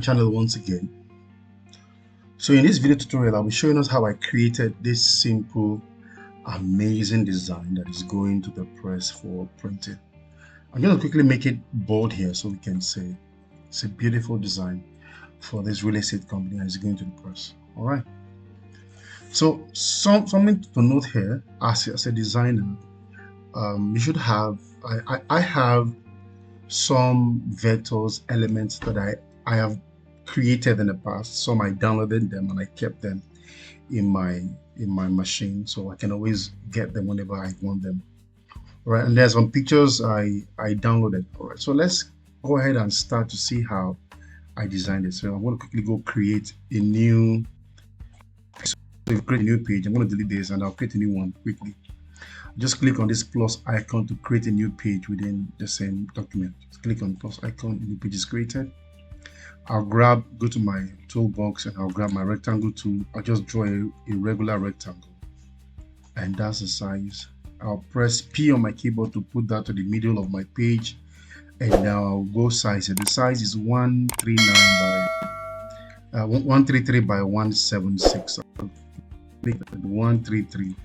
channel once again. So in this video tutorial, I'll be showing us how I created this simple, amazing design that is going to the press for printing. I'm going to quickly make it bold here so we can say it's a beautiful design for this real estate company that is going to the press. All right. So something to note here as a designer, you should have, I have some vectors, elements that I have created in the past. Some I downloaded them and I kept them in my machine, so I can always get them whenever I want them. All right, and there's some pictures I downloaded. All right, so let's go ahead and start to see how I designed it. So I'm going to quickly go create a new, create a new page. I'm going to delete this and I'll create a new one quickly. Just click on this plus icon to create a new page within the same document. Just click on the plus icon, a new page is created. I'll go to my toolbox and I'll grab my rectangle tool. I'll just draw a regular rectangle, and that's the size. I'll press P on my keyboard to put that to the middle of my page, and now I'll go size it. The size is 133 by 176. I'll click 133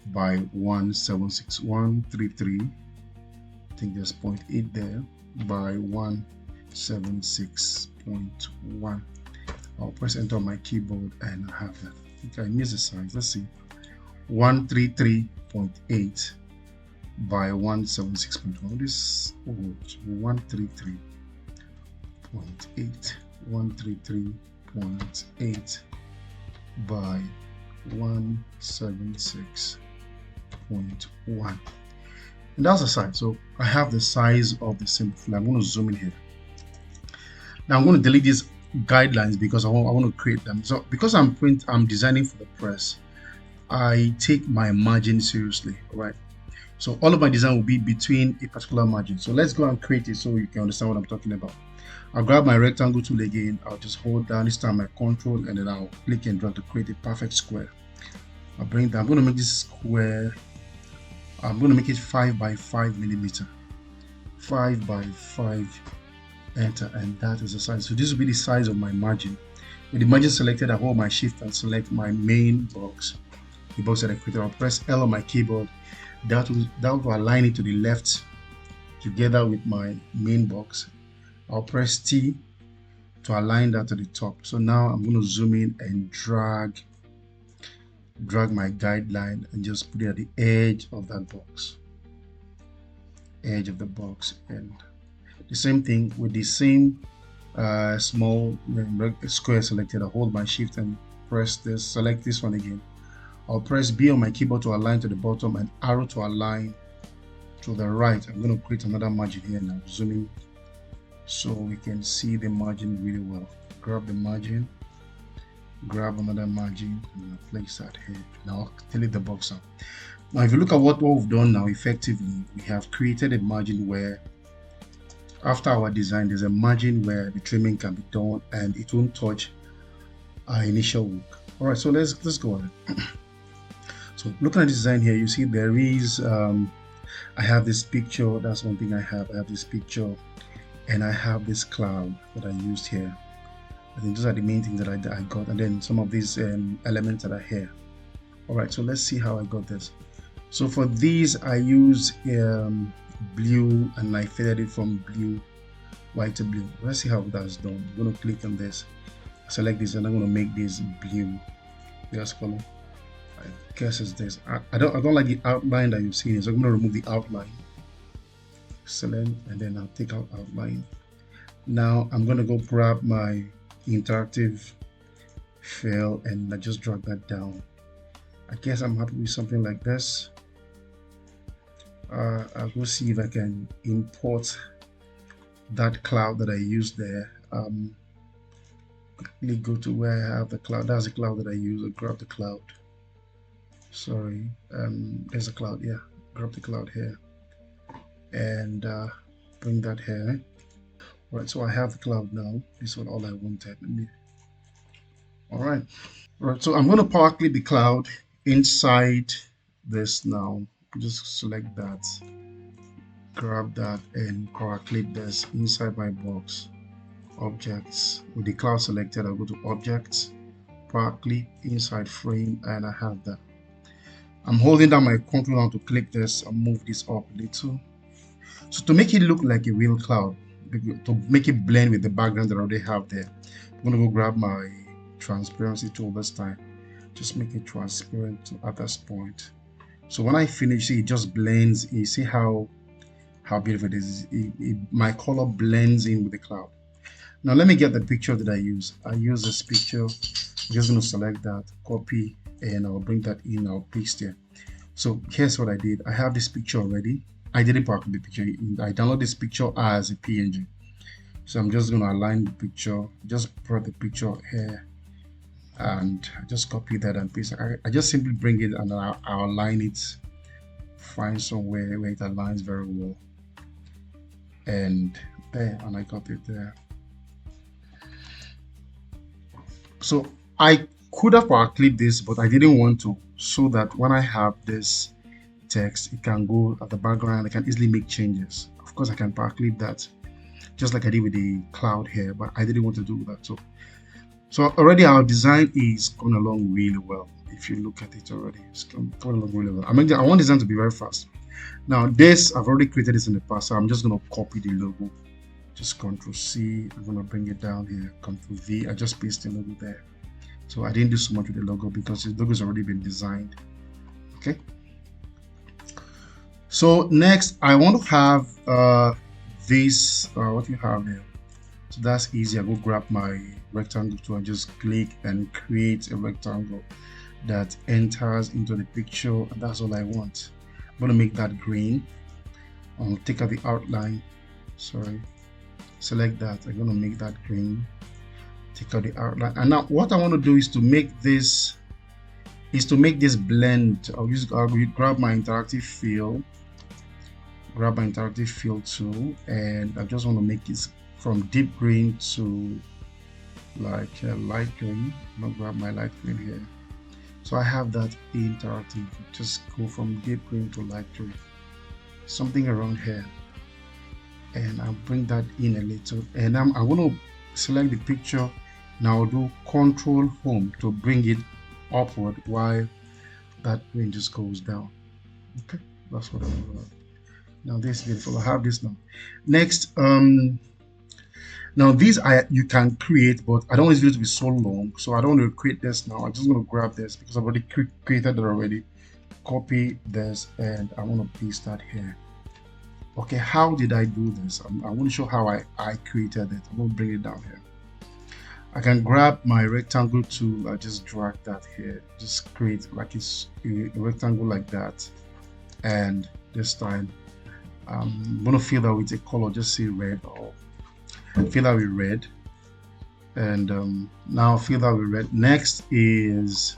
by 176. 133, I think there's 0.8 there, by 176.1. I'll press enter on my keyboard and I have that. Okay, I missed the size. Let's see. 133.8 by 176.1. This 133.8. 133.8 by 176.1. And that's the size. So I have the size of the simple flag. I'm going to zoom in here. Now I'm going to delete these guidelines because I want to create them. So because I'm designing for the press, I take my margin seriously. All right. So all of my design will be between a particular margin. So let's go and create it so you can understand what I'm talking about. I'll grab my rectangle tool again. I'll just hold down this time my control and then I'll click and drag to create a perfect square. I'll bring that. I'm going to make this square. I'm going to make it 5 by 5 millimeter. 5 by 5. Enter, and that is the size. So this will be the size of my margin. With the margin selected, I hold my shift and select my main box, the box that I created. I'll press L on my keyboard. That will align it to the left together with my main box. I'll press T to align that to the top. So now I'm going to zoom in and drag my guideline and just put it at the edge of that box. Edge of the box, and the same thing with the same small square selected. I hold my shift and press this, select this one again. I'll press B on my keyboard to align to the bottom and arrow to align to the right. I'm going to create another margin here now, zooming so we can see the margin really well. Grab the margin, grab another margin, and I'll place that here. Now I'll delete the box out. Now if you look at what we've done now, effectively we have created a margin where after our design there's a margin where the trimming can be done and it won't touch our initial work. All right, so let's go on. So looking at the design here, you see there is I have this picture. That's one thing I have this picture, and I have this cloud that I used here. I think those are the main things that I got, and then some of these elements that are here. All right, so let's see how I got this. So for these I use blue, and I faded it from blue, white to blue. Let's see how that's done. I'm going to click on this, select this, and I'm going to make this blue. This color, I guess it's this. I don't like the outline that you've seen, so I'm going to remove the outline. Select, and then I'll take out outline. Now I'm going to go grab my interactive fill and I just drag that down. I guess I'm happy with something like this. I'll go see if I can import that cloud that I used there. Quickly go to where I have the cloud. That's the cloud that I use. I'll grab the cloud. Sorry, there's a cloud. Yeah, grab the cloud here and bring that here. All right, so I have the cloud now. This is all I wanted. All right, so I'm going to power clip the cloud inside this now. Just select that, grab that, and power clip this inside my box. objects. With the cloud selected, I'll go to objects, power clip, inside frame, and I have that. I'm holding down my control now to click this and move this up a little. So to make it look like a real cloud, to make it blend with the background that I already have there, I'm going to go grab my transparency tool this time. Just make it transparent at this point. So when I finish, it just blends. You see how beautiful it is. My color blends in with the cloud. Now let me get the picture that I use. I use this picture. I'm just going to select that, copy, and I'll bring that in. I'll paste it. So here's what I did. I have this picture already. I didn't pack the picture. I download this picture as a PNG. So I'm just going to align the picture. Just put the picture here, and I just copy that and paste it. I just simply bring it and I'll align it. Find somewhere where it aligns very well. And there, and I got it there. So I could have power clipped this, but I didn't want to, so that when I have this text, it can go at the background. I can easily make changes. Of course, I can power clip that, just like I did with the cloud here, but I didn't want to do that. So already our design is going along really well. If you look at it already, it's going along really well. I want design to be very fast. Now this, I've already created this in the past, so I'm just going to copy the logo. Just Ctrl C. I'm going to bring it down here. Ctrl V. I just paste the logo there. So I didn't do so much with the logo because the logo has already been designed. Okay. So next, I want to have this. What do you have there? So that's easy. I go grab my rectangle tool and just click and create a rectangle that enters into the picture, and that's all I want. I'm going to make that green. I'll take out the outline. Sorry. Select that. I'm going to make that green. Take out the outline. And now what I want to do is to make this blend. I'll grab my interactive fill. Grab my interactive fill tool, and I just want to make it from deep green to like light green. I'm going to grab my light green here. So I have that interactive. Just go from deep green to light green. Something around here. And I'll bring that in a little, and I'm going to select the picture. Now I'll do Control Home to bring it upward while that green just goes down. Okay, that's what I'm going to do. Now this is beautiful. I have this now. Next, now these you can create, but I don't want this video to be so long, so I don't want to create this now. I'm just going to grab this because I've already created it already. Copy this, and I want to paste that here. Okay, how did I do this? I want to show how I created it. I'm going to bring it down here. I can grab my rectangle tool. I just drag that here. Just create like it's a rectangle like that. And this time, I'm going to fill that with a color. Just say red, or fill that with red. And now fill that with red. Next is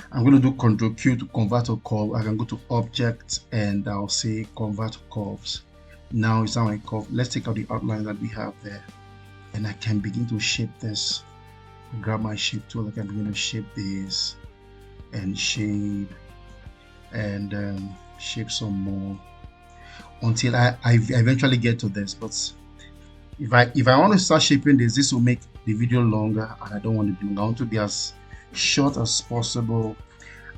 I'm going to do Ctrl Q to convert to curve. I can go to object and I'll say convert to curves. Now it's not my curve. Let's take out the outline that we have there, and I can begin to shape this. Grab my shape tool. I can begin to shape this and shape and shape some more until I eventually get to this. But if I want to start shaping this will make the video longer, and I don't want to do. I want to be as short as possible.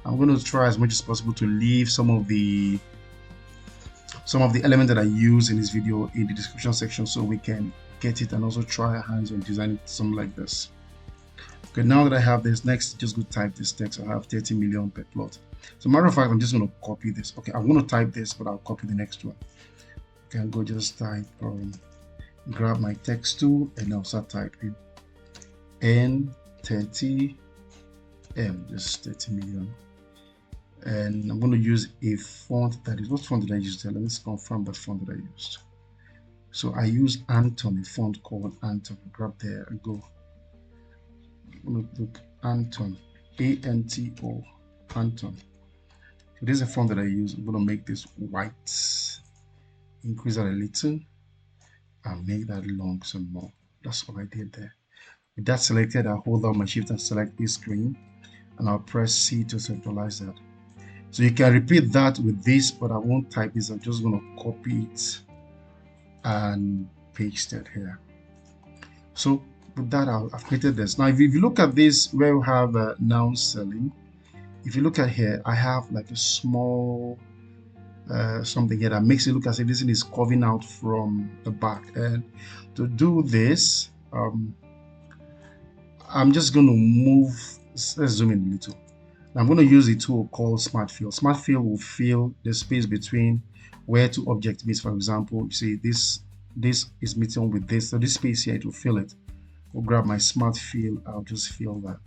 I'm going to try as much as possible to leave some of the elements that I use in this video in the description section, so we can get it and also try our hands on designing something like this. Okay, now that I have this, next just go type this text. I have 30 million per plot. So matter of fact, I'm just going to copy this. Okay, I'm going to type this, but I'll copy the next one. Okay, I'll go just type grab my text tool, and I'll start typing N30 M, just 30 million. And I'm going to use a font that is, what font did I use there? Let's confirm that font that I used. So I use Anton, a font called Anton. Grab there and go. I'm going to look Anton, A-N-T-O, Anton. So this is a font that I use. I'm going to make this white, increase that a little, and make that long some more. That's what I did there. With that selected, I'll hold down my shift and select this screen, and I'll press C to centralize that. So you can repeat that with this, but I won't type this. I'm just going to copy it and paste it here. So with that, I've created this. Now, if you look at this, where we have noun selling, if you look at here, I have like a small something here that makes it look as if this thing is curving out from the back. And to do this, I'm just going to move. Let's zoom in a little. I'm going to use a tool called Smart Fill. Smart Fill will fill the space between where two objects meet. For example, you see this is meeting with this, so this space here, it will fill it. I'll grab my Smart Fill. I'll just fill that.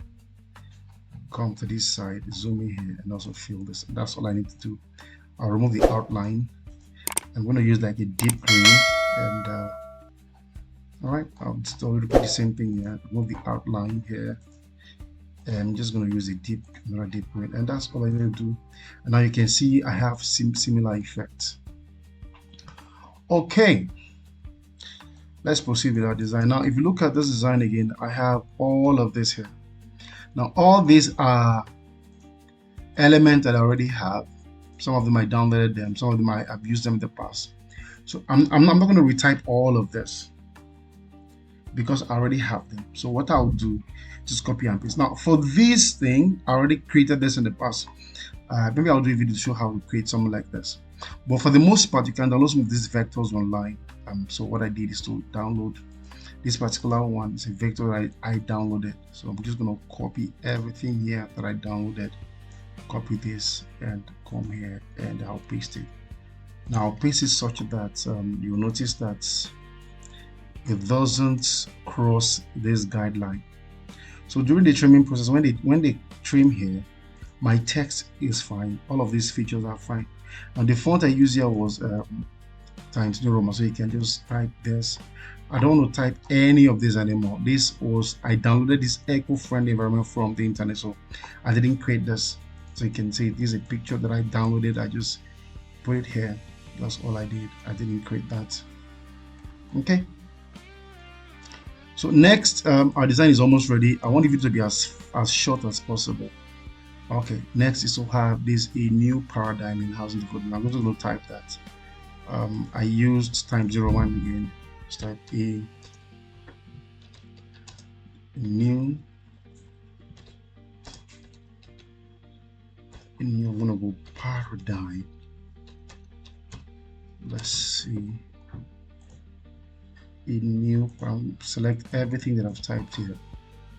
Come to this side, zoom in here, and also fill this. That's all I need to do. I'll remove the outline. I'm going to use like a deep green, and all right, I'll just repeat the same thing here. Remove the outline here. And I'm just going to use another deep green, and that's all I need to do. And now you can see I have similar effects. Okay, let's proceed with our design. Now, if you look at this design again, I have all of this here. Now, all these are elements that I already have. Some of them I downloaded them, some of them I've used them in the past. So I'm not going to retype all of this because I already have them. So what I'll do, just copy and paste. Now for this thing, I already created this in the past. Maybe I'll do a video to show how we create something like this. But for the most part, you can download some of these vectors online. So what I did is to download this particular one. It's a vector I downloaded. So I'm just going to copy everything here that I downloaded. Copy this and come here, and I'll paste it. Now I'll paste it such that you'll notice that it doesn't cross this guideline. So during the trimming process, when they trim here, my text is fine. All of these features are fine. And the font I used here was Times New Roman, so you can just type this. I don't want to type any of this anymore. I downloaded this eco-friendly environment from the internet, so I didn't create this. So you can see this is a picture that I downloaded. I just put it here. That's all I did. I didn't create that. Okay. So next, our design is almost ready. I want it to be as short as possible. Okay, next is to have a new paradigm in housing development. I'm going to type that. I used Times New Roman again. Let's type a new. I'm going to go paradigm. Let's see. A new, select everything that I've typed here,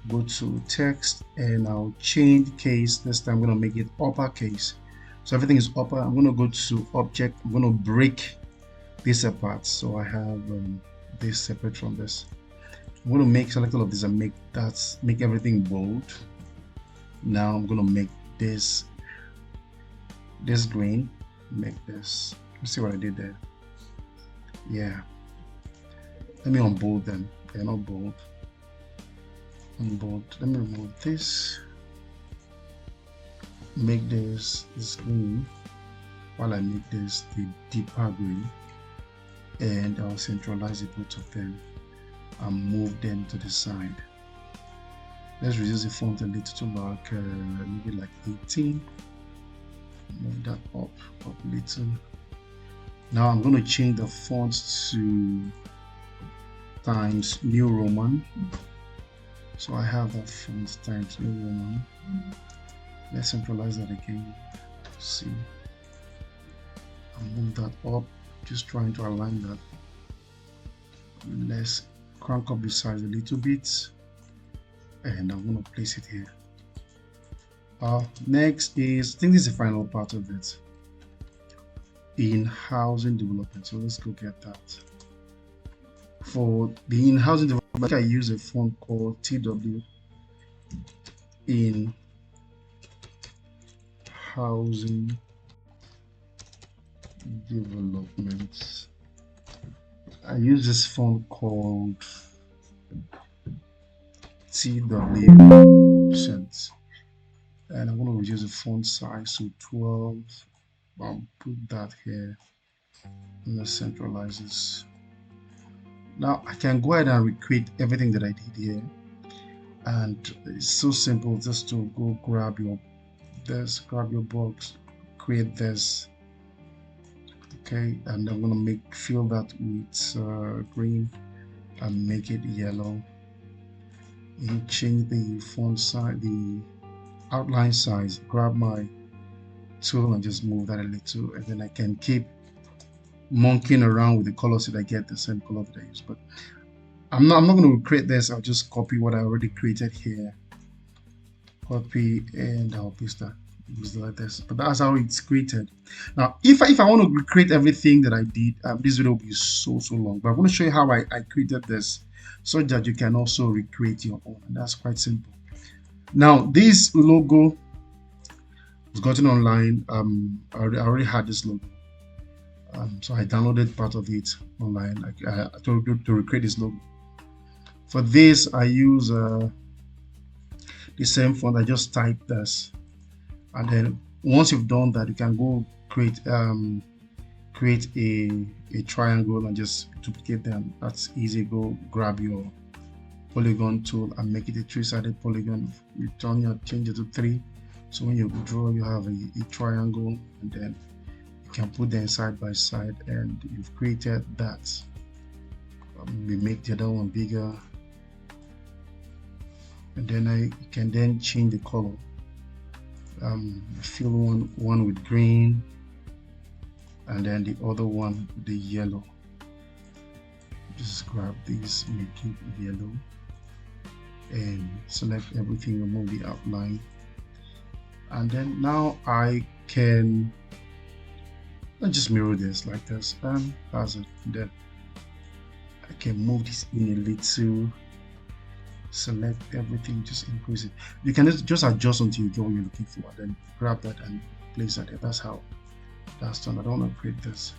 go to text, and I'll change case. This time I'm going to make it uppercase, so everything is upper. I'm going to go to object. I'm going to break this apart, so I have this separate from this. I'm going to select all of this and make everything bold. Now I'm going to make this green, make this. Let's see what I did there. Yeah, let me unbold them. They're not bold. Unbold. Let me remove this. Make this green, while I make this the deeper green, and I'll centralize the both of them and move them to the side. Let's reduce the font a little to like maybe like 18. Move that up a little. Now I'm going to change the font to Times New Roman. So I have that font Times New Roman. Let's centralize that again. See, and move that up. Just trying to align that. Let's crank up the size a little bit, and I'm going to place it here. Next is, I think this is the final part of it, in housing development. So let's go get that. For the in housing development, I use a font called TW in housing development. I use this font called TW cents, and I'm going to reduce the font size to 12. I'll put that here, and let's centralize this. Now I can go ahead and recreate everything that I did here, and it's so simple. Just to go grab your box, create this. Okay, and I'm gonna fill that with green and make it yellow. and change the font size, the outline size. Grab my tool and just move that a little, and then I can keep monkeying around with the colors so that I get the same color that I use. But I'm not going to create this. I'll just copy what I already created here, copy, and I'll paste that. Use it like this. But that's how it's created. Now, if I want to recreate everything that I did, this video will be so long. But I'm going to show you how I created this, so that you can also recreate your own. And that's quite simple. Now, this logo was gotten online. I already had this logo. So I downloaded part of it online, like to recreate this logo. For this, I use the same font. I just type this, and then once you've done that, you can go create a triangle and just duplicate them. That's easy. Go grab your polygon tool and make it a three-sided polygon. You change it to 3. So when you draw, you have a triangle, and then you can put them side by side, and you've created that. We make the other one bigger, and then I can then change the color. Fill one with green, and then the other one with the yellow. Just grab these, make it yellow, and select everything, remove the outline, and then now I can just mirror this like this, and that's it. Then I can move this in a little, select everything, just increase it. You can just adjust until you get what you're looking for, and then grab that and place that there. That's how that's done. I don't want to create this.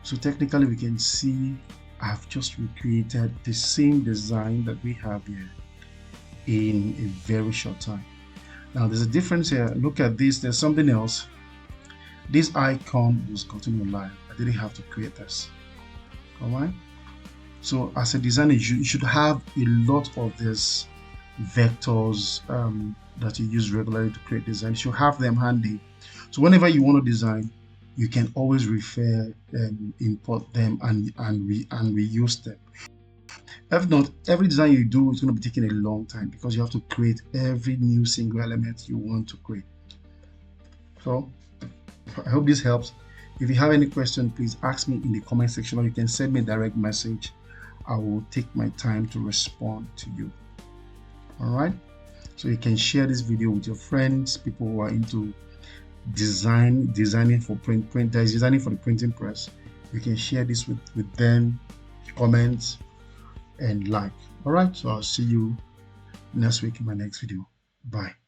So technically we can see I've just recreated the same design that we have here in a very short time. Now there's a difference here. Look at this. There's something else. This icon was gotten online. I didn't have to create this. All right. So as a designer, you should have a lot of these vectors that you use regularly to create design. You should have them handy. So whenever you want to design, you can always refer and import them and reuse them. If not, every design you do is going to be taking a long time, because you have to create every new single element you want to create. So I hope this helps. If you have any question, please ask me in the comment section, or you can send me a direct message. I will take my time to respond to you. All right. So you can share this video with your friends, people who are into designing for designing for the printing press. You can share this with them, comment and like. All right. So I'll see you next week in my next video. Bye.